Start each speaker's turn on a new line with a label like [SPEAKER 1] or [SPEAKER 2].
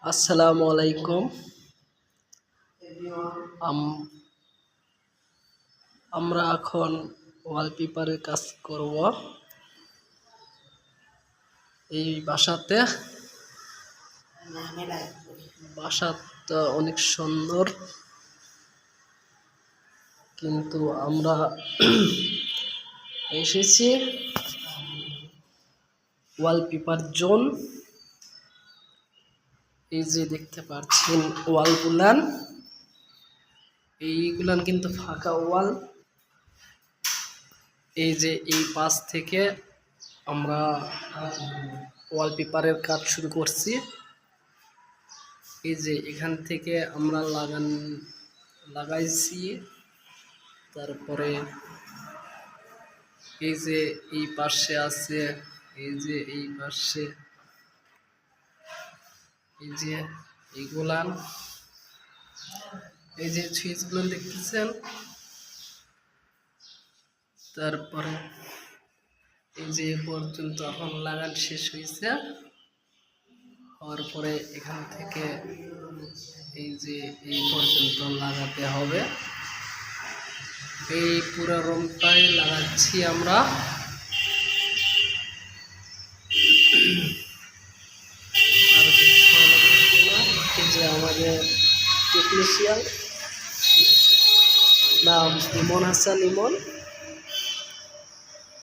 [SPEAKER 1] আসসালামু আলাইকুম। আমরা এখন ওয়ালপেপারের কাজ করব এই বাসাটা অনেক সুন্দর, কিন্তু আমরা এসেছি ওয়ালপেপার জোন। এই যে দেখতে পাচ্ছেন এইগুলান কিন্তু ফাঁকা ওয়াল। এই যে এই পাশ থেকে আমরা ওয়ালপেপারের কাজ শুরু করছি। এই যে এখান থেকে আমরা লাগাইছি, তারপরে এই যে এই পাশে আছে, এই যে এই পাশে, এই যে এইগুলান, এই যে সুইচগুলো দেখতেছেন। তারপরে এই যে পর্যন্ত এখন লাগান শেষ হয়েছে, হওয়ার পরে এখান থেকে এই যে এই পর্যন্ত লাগাতে হবে। এই পুরো রুমটাই লাগাচ্ছি আমরা। এই যে আমাদের টেকনিশিয়ান নাম ইমন হাসান ইমন।